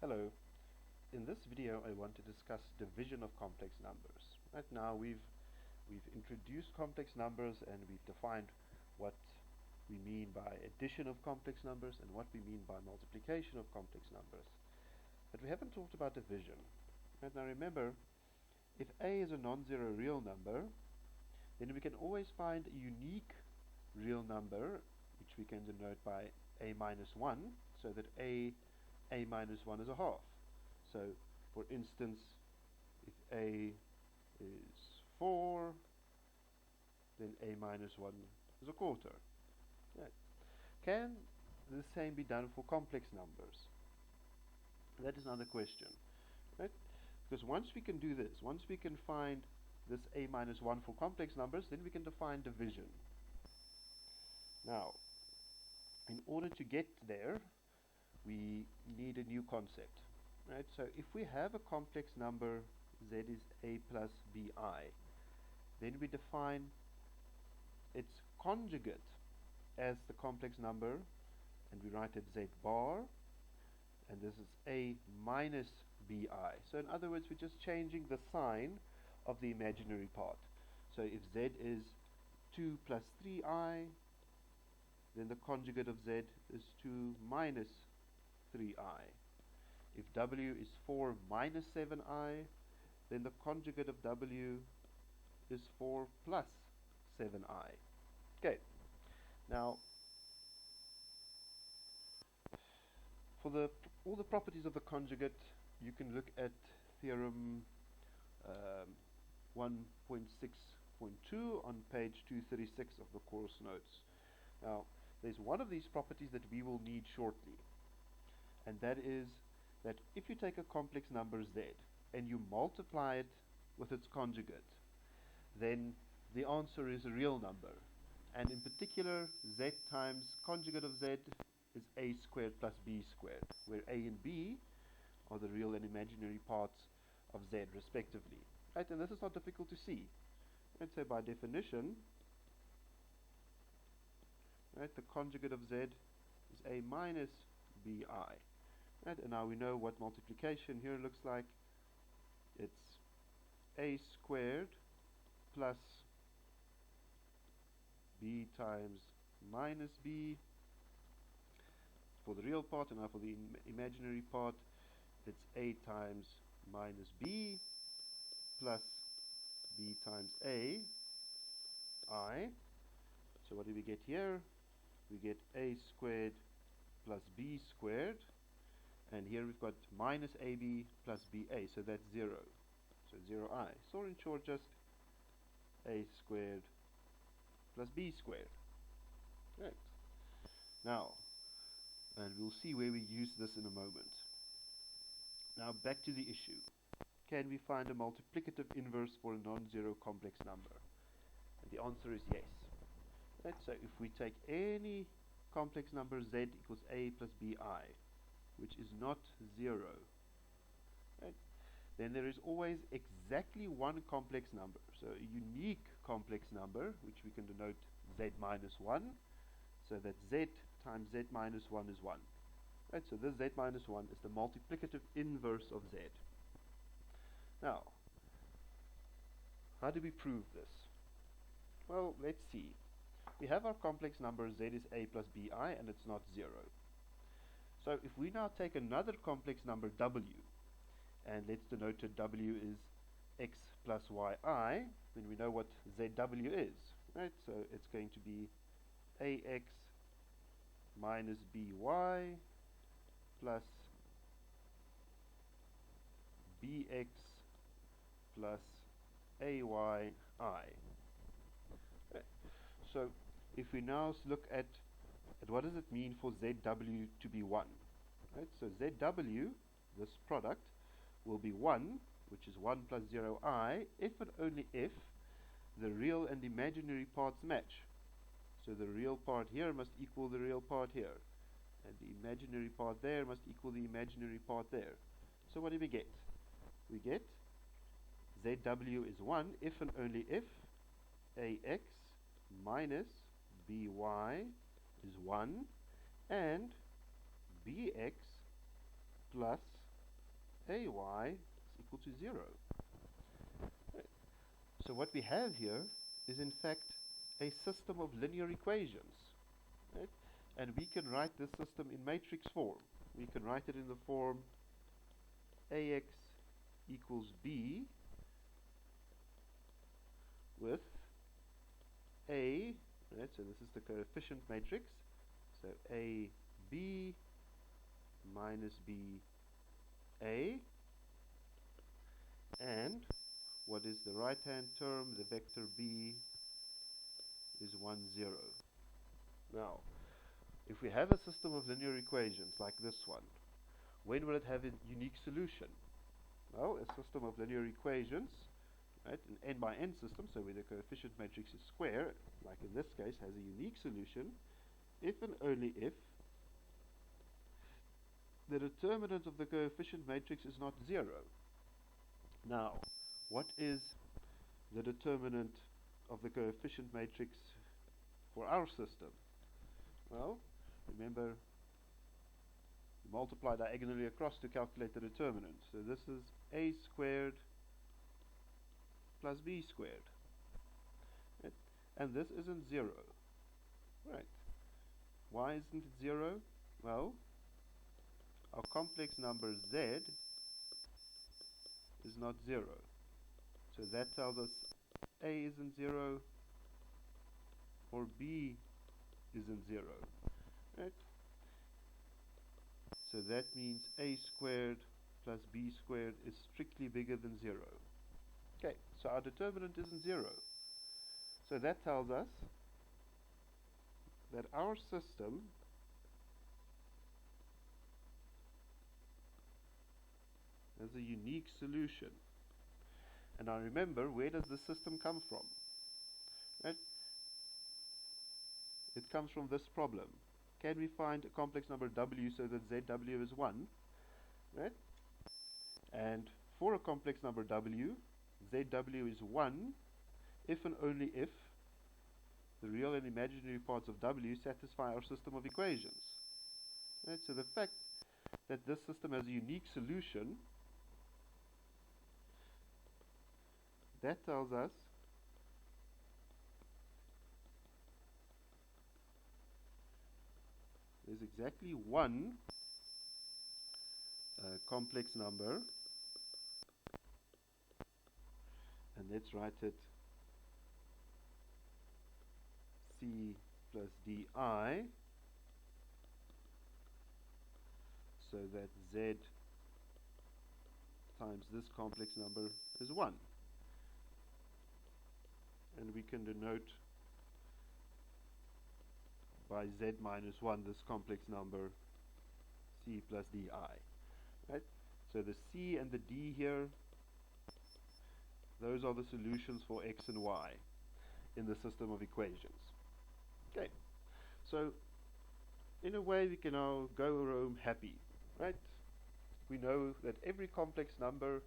Hello. In this video I want to discuss division of complex numbers. Right now we've introduced complex numbers and we've defined what we mean by addition of complex numbers and what we mean by multiplication of complex numbers. But we haven't talked about division. Right now remember, if a is a non-zero real number, then we can always find a unique real number which we can denote by a minus 1, so that a minus 1 is a half. So, for instance, if a is 4, then a minus 1 is a quarter. Right. Can the same be done for complex numbers? That is another question. Right? Because once we can do this, once we can find this a minus 1 for complex numbers, then we can define division. Now, in order to get there, we need a new concept. Right? So if we have a complex number z is a plus bi, then we define its conjugate as the complex number, and we write it z bar, and this is a minus bi. So in other words, we're just changing the sign of the imaginary part. So if z is 2 plus 3i, then the conjugate of z is 2 minus 3i. If w is 4 minus 7i, then the conjugate of w is 4 plus 7i. Okay, now for all the properties of the conjugate, you can look at theorem 1.6.2 on page 236 of the course notes. Now, there's one of these properties that we will need shortly, and that is that if you take a complex number z and you multiply it with its conjugate, then the answer is a real number. And in particular, z times conjugate of z is a squared plus b squared, where a and b are the real and imaginary parts of z respectively. Right? And this is not difficult to see. Let's say by definition, right, the conjugate of z is a minus bi. Right? And now we know what multiplication here looks like. It's a squared plus b times minus b for the real part, and now for the imaginary part, it's a times minus b plus b times a I. So what do we get here? We get a squared plus b squared, and here we've got minus ab plus ba, so that's 0. So 0i. So in short, just a squared plus b squared. Right. Now, and we'll see where we use this in a moment. Now back to the issue. Can we find a multiplicative inverse for a non-zero complex number? And the answer is yes. Right. So if we take any complex number z equals a plus bi, which is not 0, right, then there is always exactly one complex number. So a unique complex number, which we can denote z minus 1, so that z times z minus 1 is 1. Right, so this z minus 1 is the multiplicative inverse of z. Now, how do we prove this? Well, let's see. We have our complex number z is a plus bi, and it's not 0. So if we now take another complex number w, and let's denote it w is x plus yi, then we know what zw is, right? So it's going to be ax minus by plus bx plus ayi. Right. So if we now look at what does it mean for zw to be 1, right? So zw, this product, will be 1, which is 1 plus 0i, if and only if the real and imaginary parts match. So the real part here must equal the real part here, and the imaginary part there must equal the imaginary part there. So what do we get? We get zw is 1 if and only if ax minus by is 1 and bx plus ay is equal to 0. Right. So what we have here is in fact a system of linear equations. Right? And we can write this system in matrix form. We can write it in the form ax equals b with a, right, so this is the coefficient matrix, so a b minus b a, and what is the right hand term, the vector b is 1 0. Now if we have a system of linear equations like this one, when will it have a unique solution? Well, a system of linear equations, right, an n by n system, so where the coefficient matrix is square, like in this case, has a unique solution if and only if the determinant of the coefficient matrix is not 0. Now, what is the determinant of the coefficient matrix for our system? Well, remember, multiply diagonally across to calculate the determinant. So this is a squared plus b squared. Right? And this isn't 0. Right. Why isn't it 0? Well, our complex number z is not 0. So that tells us a isn't 0 or b isn't 0. Right? So that means a squared plus b squared is strictly bigger than 0. Okay, so our determinant isn't 0. So that tells us that our system has a unique solution. And now remember, where does the system come from? Right? It comes from this problem. Can we find a complex number w so that zw is 1? Right? And for a complex number w, zw is 1 if and only if the real and imaginary parts of w satisfy our system of equations. Right? So the fact that this system has a unique solution, that tells us there's exactly one complex number, and let's write it c plus di, so that z times this complex number is 1. And we can denote by z minus 1 this complex number c plus di. Right? So the c and the d here, those are the solutions for x and y in the system of equations. Okay, so in a way we can now go home happy, right? We know that every complex number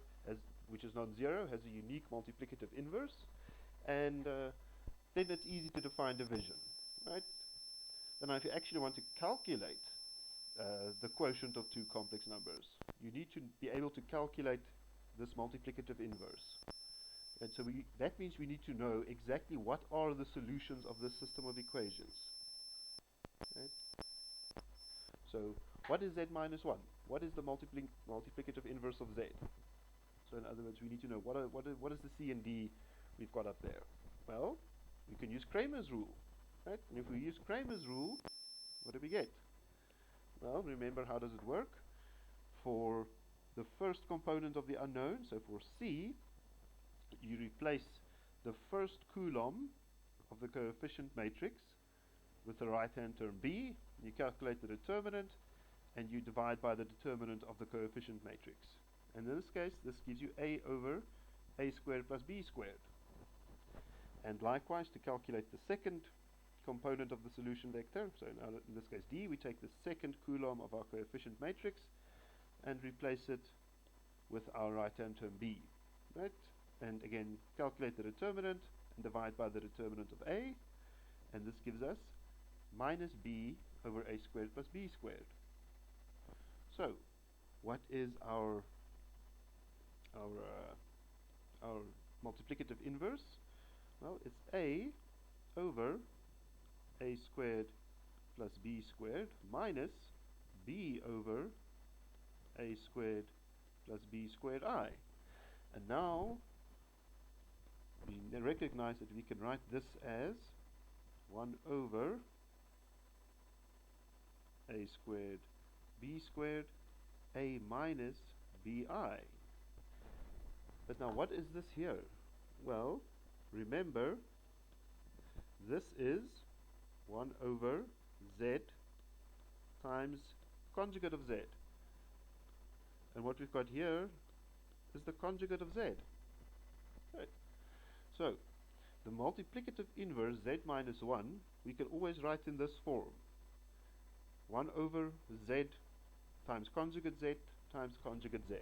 which is non-zero has a unique multiplicative inverse, and then it's easy to define division, right? Then if you actually want to calculate the quotient of two complex numbers, you need to be able to calculate this multiplicative inverse. And so that means we need to know exactly what are the solutions of this system of equations. Right? So what is z minus 1? What is the multiplicative inverse of z? So in other words, we need to know what is the c and d we've got up there. Well, we can use Cramers Rule. Right? And if we use Cramers Rule, what do we get? Well, remember, how does it work? For the first component of the unknown, so for c, you replace the first coulomb of the coefficient matrix with the right-hand term b, you calculate the determinant, and you divide by the determinant of the coefficient matrix. And in this case, this gives you a over a squared plus b squared. And likewise, to calculate the second component of the solution vector, so now in this case d, we take the second coulomb of our coefficient matrix and replace it with our right-hand term b. Right? And again, calculate the determinant and divide by the determinant of a, and this gives us minus b over a squared plus b squared. So, what is our our multiplicative inverse? Well, it's a over a squared plus b squared minus b over a squared plus b squared I. And now we recognize that we can write this as 1 over a squared b squared a minus bi. But now what is this here? Well, remember, this is 1 over z times conjugate of z. And what we've got here is the conjugate of z. Right. So, the multiplicative inverse z minus 1, we can always write in this form. 1 over z times conjugate z times conjugate z.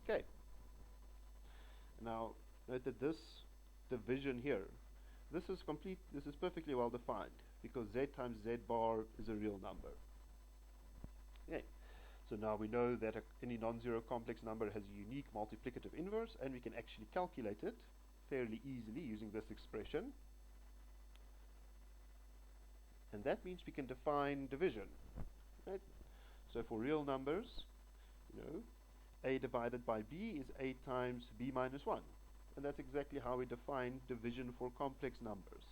Okay. Now, note that this division here, this is perfectly well defined, because z times z bar is a real number. Okay. So now we know that any non-zero complex number has a unique multiplicative inverse, and we can actually calculate it fairly easily using this expression. And that means we can define division. Right? So for real numbers, a divided by b is a times b minus 1. And that's exactly how we define division for complex numbers.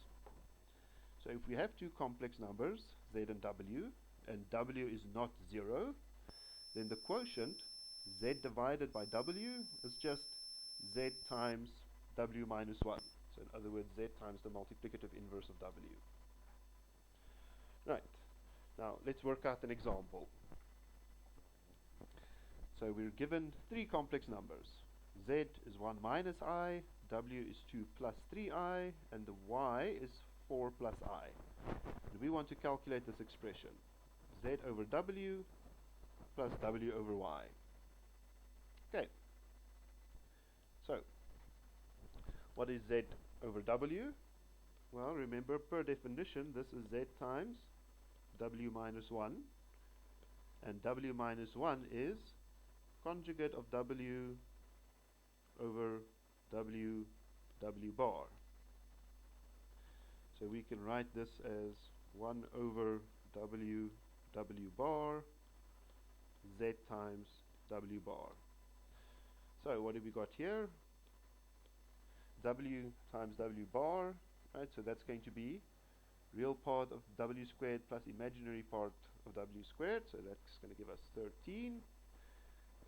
So if we have two complex numbers, z and w is not 0, then the quotient z divided by w is just z times w minus 1. So in other words, z times the multiplicative inverse of w. Right. Now let's work out an example. So we're given three complex numbers. Z is 1 minus I, w is 2 plus 3i, and the y is 4 plus I. And we want to calculate this expression. Z over w plus w over y. Okay. So, what is z over w? Well, remember, per definition, this is z times w minus 1. And w minus 1 is conjugate of w over w bar. So we can write this as 1 over w bar z times w bar. So what have we got here? W times w bar, right? So that's going to be real part of w squared plus imaginary part of w squared. So that's going to give us 13.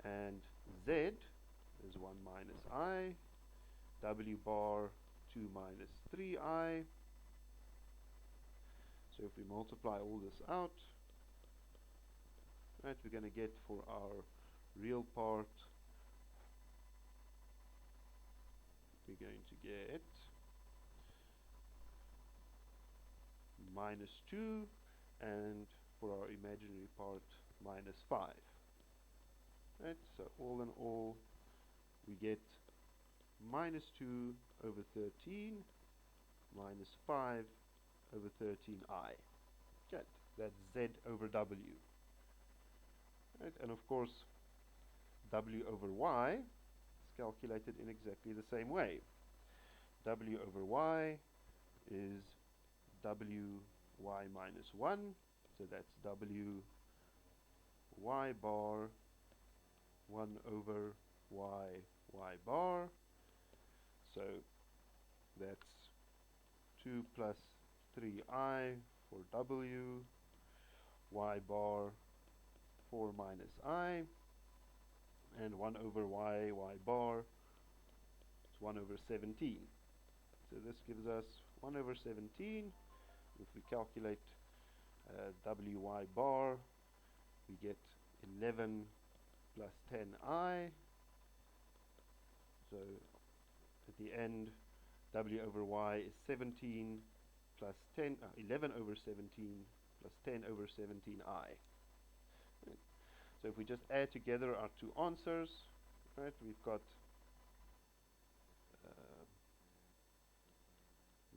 And z is 1 minus I, w bar 2 minus 3i. So if we multiply all this out, right, we're going to get for our real part, we're going to get minus 2, and for our imaginary part, minus 5. Right, so all in all, we get minus 2 over 13 minus 5 over 13i. Okay, that's z over w. Right, and of course, w over y is calculated in exactly the same way. W over y is wy minus 1, so that's w y bar 1 over y bar. So that's 2 plus 3i for w, y bar 4 minus I, and 1 over y bar is 1 over 17. So this gives us 1 over 17. If we calculate wy bar, we get 11 plus 10i. So at the end, w over y is 17 plus 10, 11 over 17 plus 10 over 17i. Right. So if we just add together our two answers, right, we've got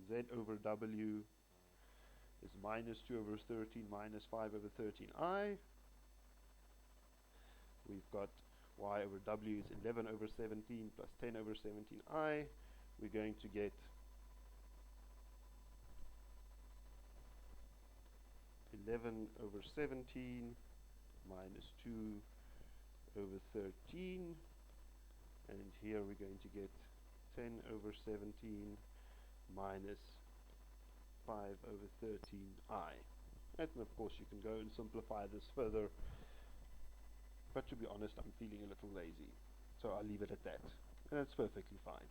z over w is minus 2 over 13 minus 5 over 13i. We've got y over w is 11 over 17 plus 10 over 17i. We're going to get 11 over 17 minus 2 over 13, and here we're going to get 10 over 17 minus 5 over 13i. And of course you can go and simplify this further, but to be honest I'm feeling a little lazy, so I'll leave it at that, and that's perfectly fine.